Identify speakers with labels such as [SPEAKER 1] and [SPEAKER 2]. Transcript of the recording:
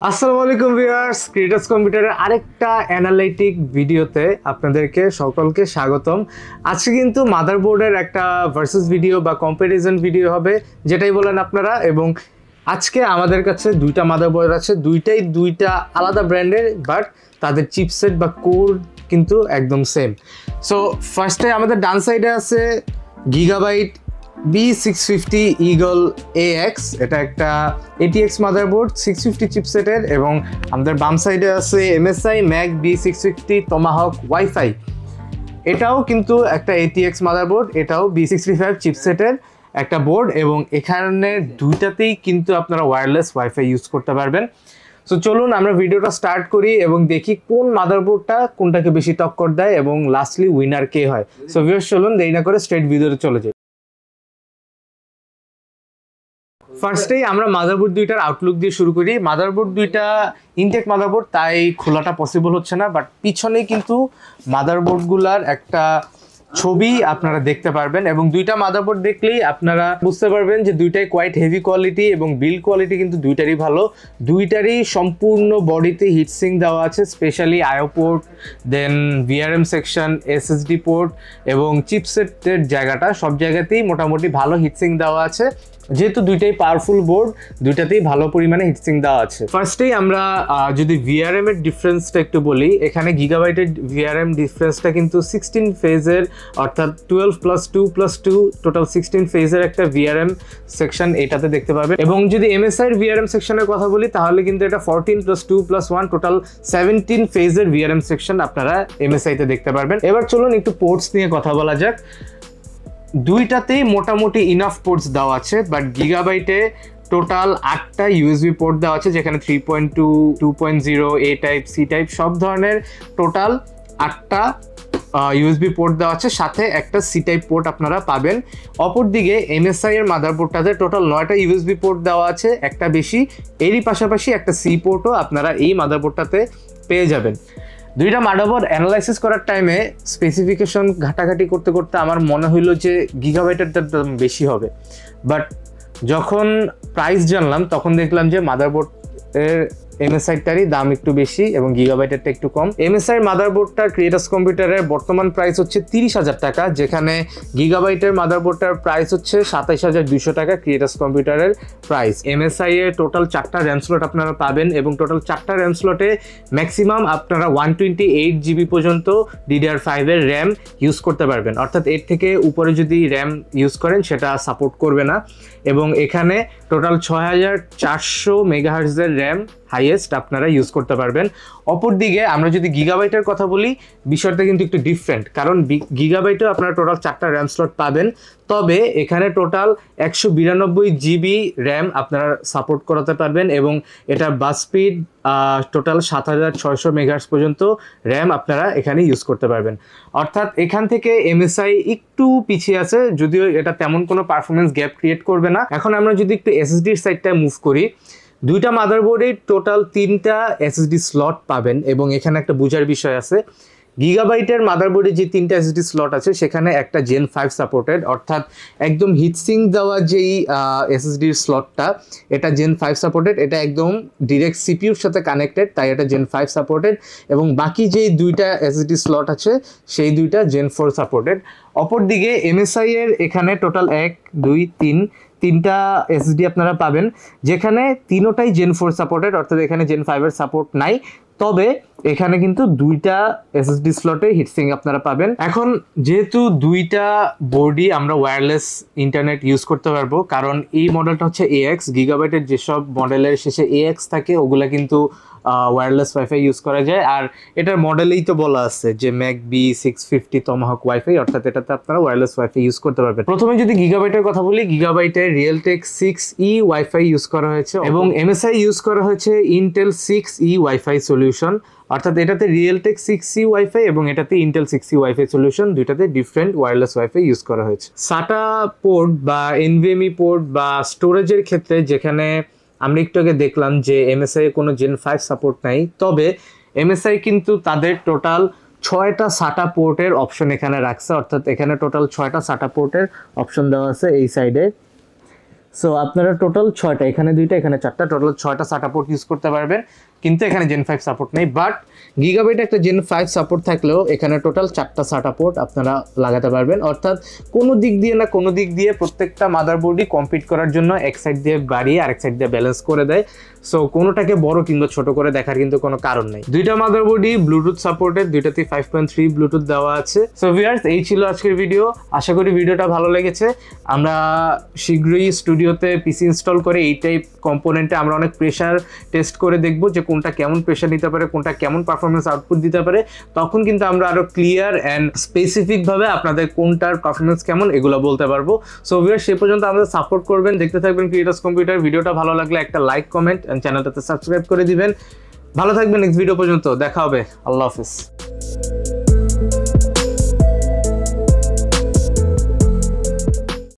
[SPEAKER 1] আসসালামু আলাইকুম viewers, creators কম্পিউটারের আরেকটা অ্যানালাইটিক ভিডিওতে আপনাদেরকে সকলকে স্বাগতম। আজকে কিন্তু মাদারবোর্ডের একটা ভার্সেস ভিডিও বা কম্প্যারিজন ভিডিও হবে, যেটাই বলেন আপনারা। এবং আজকে আমাদের কাছে দুইটা মাদারবোর্ড আছে, দুইটাই দুইটা আলাদা ব্র্যান্ডের, বাট তাদের চিপসেট বা কোর কিন্তু একদম সেম। সো ফার্স্টে আমাদের ডান সাইডে আছে গিগাবাইট B650 Eagle AX, এটা একটা ATX মাদারবোর্ড 650 চিপসেটের। এবং আমাদের বাম সাইডে আছে MSI Mac B650 Tomahawk Wi-Fi, এটাও কিন্তু একটা ATX মাদারবোর্ড, এটাও B655 চিপসেটের একটা বোর্ড। এবং এখানে দুইটাতেই কিন্তু আপনারা ওয়্যারলেস ওয়াইফাই ইউজ করতে পারবেন। সো চলুন আমরা ভিডিওটা স্টার্ট করি এবং দেখি কোন মাদারবোর্ডটা কোনটাকে বেশি টক্কর দেয় এবং লাস্টলি উইনার কে হয়। সো ভিউয়ার্স, চলুন দেরি না করে স্ট্রেট ভিডিওতে চলে যাই। ফার্স্টেই আমরা মাদারবোর্ড দুইটার আউটলুক দিয়ে শুরু করি। মাদারবোর্ড দুইটা ইনটেক মাদারবোর্ড, তাই খোলাটা পসিবল হচ্ছে না, বাট পিছনে কিন্তু মাদারবোর্ডগুলার একটা ছবি আপনারা দেখতে পারবেন। এবং দুইটা মাদারবোর্ড দেখলেই আপনারা বুঝতে পারবেন যে দুইটাই কোয়াইট হেভি কোয়ালিটি এবং বিল্ড কোয়ালিটি কিন্তু দুইটারই ভালো। দুইটারই সম্পূর্ণ বডিতে হিটসিং দেওয়া আছে, স্পেশালি আইও পোর্ট, দেন ভিআরএম সেকশন, এসএসডি পোর্ট এবং চিপসেটের জায়গাটা সব জায়গাতেই মোটামুটি ভালো হিটসিং দেওয়া আছে। যেহেতু দুইটাই পাওয়ারফুল বোর্ড, দুইটাতেই ভালো পরিমাণে হিটসিং দেওয়া আছে। ফার্স্টেই আমরা যদি ভিআরএম এর ডিফারেন্সটা একটু বলি, এখানে গিগাবাইটের ভিআরএম ডিফারেন্সটা কিন্তু 16 ফেজের, অর্থাৎ 12+2+2 টোটাল 16 ফেজের একটা ভিআরএম সেকশন এটাতে দেখতে পাবেন। এবং যদি এমএসআই এর ভিআরএম সেকশনের কথা বলি, তাহলে কিন্তু এটা 14+2+1 টোটাল 17 ফেজের ভিআরএম সেকশন আপনারা এমএসআই তে দেখতে পারবেন। এবার চলুন একটু পোর্টস নিয়ে কথা বলা যাক। দুইটাতেই মোটামুটি ইনাফ পোর্টস দেওয়া আছে, বাট গিগাবাইটে টোটাল 8টা ইউএসবি পোর্ট দেওয়া আছে, যেখানে 3.2, 2.0, এ টাইপ, সি টাইপ সব ধরনের টোটাল 8টা ইউএসবি পোর্ট দেওয়া আছে, সাথে একটা সি টাইপ পোর্ট আপনারা পাবেন। অপরদিকে এমএসআই এর মাদারবোর্ডটাতে টোটাল 9টা ইউএসবি পোর্ট দেওয়া আছে, একটা বেশি, এরই পাশাপাশি একটা সি পোর্টও আপনারা এই মাদারবোর্ডটাতে পেয়ে যাবেন। দুইটা মাদারবোর্ড অ্যানালাইসিস করার টাইমে স্পেসিফিকেশন ঘাটাঘাটি করতে করতে আমার মনে হইলো যে গিগাবাইটের দাম বেশি হবে, বাট যখন প্রাইস জানলাম তখন দেখলাম যে মাদারবোর্ডের এমএসআইটারই দাম একটু বেশি এবং গিগাবাইটেরটা একটু কম। এমএসআই মাদারবোর্ডটা ক্রিয়েটার্স কম্পিউটারের বর্তমান প্রাইস হচ্ছে 30,000 টাকা, যেখানে গিগাবাইটের মাদারবোর্ডটার প্রাইস হচ্ছে 27,200 টাকা ক্রিয়েটার্স কম্পিউটারের প্রাইস। এমএসআই এর টোটাল 4টা র্যাম স্লট আপনারা পাবেন এবং টোটাল 4টা র্যাম স্লটে ম্যাক্সিমাম আপনারা 128 জিবি পর্যন্ত DDR5 এর র্যাম ইউজ করতে পারবেন, অর্থাৎ এর থেকে উপরে যদি র্যাম ইউজ করেন সেটা সাপোর্ট করবে না। এবং এখানে টোটাল 6400 মেগাহার্টজের র্যাম হাইয়েস্ট আপনারা ইউজ করতে পারবেন। অপরদিকে আমরা যদি গিগাবাইটের কথা বলি, বিষয়টা কিন্তু একটু ডিফারেন্ট, কারণ গিগাবাইটেও আপনারা টোটাল 4টা র্যাম স্লট পাবেন, তবে এখানে টোটাল 192 জিবি র্যাম আপনারা সাপোর্ট করাতে পারবেন এবং এটার বাস স্পিড টোটাল 7600 মেগাহার্টজ পর্যন্ত র্যাম আপনারা এখানে ইউজ করতে পারবেন। অর্থাৎ এখান থেকে এমএসআই একটু পিছিয়ে আছে, যদিও এটা তেমন কোনো পারফরমেন্স গ্যাপ ক্রিয়েট করবে না। এখন আমরা যদি একটু এসএসডির সাইডটায় মুভ করি, দুইটা মাদারবোর্ডে টোটাল 3টা এসএসডি স্লট পাবেন এবং এখানে একটা বোঝার বিষয় আছে। গিগাবাইটের মাদারবোর্ডে যে 3টা এসএসডি স্লট আছে, সেখানে একটা জেন 5 সাপোর্টেড, অর্থাৎ একদম হিটসিং দেওয়া যেই এসএসডির স্লটটা, এটা জেন 5 সাপোর্টেড, এটা একদম ডিরেক্ট সিপিইউর সাথে কানেক্টেড, তাই এটা জেন 5 সাপোর্টেড। এবং বাকি যেই দুইটা এসএসডি স্লট আছে সেই দুইটা জেন 4 সাপোর্টেড। অপরদিকে এমএসআই এর এখানে টোটাল 1, 2, 3টা এসএসডি আপনারা পাবেন, যেখানে তিনোটাই জেন 4 সাপোর্টেড, অর্থাৎ এখানে জেন 5 এর সাপোর্ট নাই, তবে এখানে কিন্তু দুইটা এসএসডি স্লটে হিটসিং আপনারা পাবেন। এখন যেহেতু দুইটা বোর্ডই আমরা ওয়্যারলেস ইন্টারনেট ইউজ করতে পারবো, কারণ এই মডেলটা হচ্ছে AX, গিগাবাইটের যেসব মডেলের শেষে AX থাকে ওগুলা কিন্তু ওয়্যারলেস ওয়াইফাই ইউজ করা যায়। আর এটার মডেলেই তো বলা আছে যে ম্যাক B650 Tomahawk Wi-Fi, অর্থাৎ এটাতে আপনারা ওয়্যারলেস ওয়াইফাই ইউজ করতে পারবেন। প্রথমে যদি গিগাবাইটের কথা বলি, গিগাবাইটের রিয়েলটেক 6E ওয়াইফাই ইউজ করা হয়েছে এবং এমএসআই ইউজ করা হয়েছে ইন্টেল 6E ওয়াইফাই সলিউশন, অর্থাৎ এটাতে রিয়েলটেক 6E ওয়াইফাই এবং এটাতে ইন্টেল 6E ওয়াইফাই সলিউশন, দুইটাতে ডিফারেন্ট ওয়্যারলেস ওয়াইফাই ইউজ করা হয়েছে। SATA পোর্ট বা NVMe পোর্ট বা স্টোরেজের ক্ষেত্রে, যেখানে আমরা একটু আগে দেখলাম যে এমএসআই কোনো জেন 5 সাপোর্ট নাই, তবে এমএসআই কিন্তু তাদের টোটাল 6টা SATA পোর্টের অপশন এখানে রাখছে, অর্থাৎ এখানে টোটাল 6টা SATA পোর্টের অপশন দেওয়া আছে এই সাইডে। সো আপনারা টোটাল 6টা, এখানে 2টা এখানে 4টা, টোটাল 6টা SATA পোর্ট ইউজ করতে পারবেন। কিন্তু এখানে Gen 5 সাপোর্ট নেই, বাট গিগাবাইট একটা Gen 5 সাপোর্ট থাকলেও এখানে টোটাল 4টা SATA পোর্ট আপনারা লাগাতে পারবেন। অর্থাৎ কোনো দিক দিয়ে না কোনো দিক দিয়ে প্রত্যেকটা মাদারবোর্ডই কম্পিট করার জন্য এক সাইড দিয়ে বাড়িয়ে আরেক সাইড দিয়ে ব্যালেন্স করে দেয়। সো কোনোটাকে বড় কিংবা ছোট করে দেখার কিন্তু কোনো কারণ নেই। দুইটা মাদারবোর্ডই ব্লুটুথ সাপোর্টেড, দুইটাতে 5.3 ব্লুটুথ দেওয়া আছে। সো ভিউয়ার্স, এই ছিল আজকের ভিডিও। আশা করি ভিডিওটা ভালো লেগেছে। আমরা শীঘ্রই স্টুডিওতে পিসি ইনস্টল করে এই টাইপ কম্পোনেন্টে আমরা অনেক প্রেশার টেস্ট করে দেখব যে কোনটা কেমন প্রেশার নিতে পারে, কোনটা কেমন পারফরমেন্স আউটপুট দিতে পারে। তখন কিন্তু আমরা আরো ক্লিয়ার অ্যান্ড স্পেসিফিকভাবে আপনাদের কোনটার পারফরমেন্স কেমন এগুলো বলতে পারবো। সো ভিউয়ার্স, সে পর্যন্ত আমাদের সাপোর্ট করবেন, দেখতে থাকবেন ক্রিয়েটার্স কম্পিউটার। ভিডিওটা ভালো লাগলে একটা লাইক, কমেন্ট, চ্যানেলটাতে সাবস্ক্রাইব করে দিবেন। ভালো থাকবেন, নেক্সট ভিডিও পর্যন্ত দেখা হবে। আল্লাহ হাফেজ।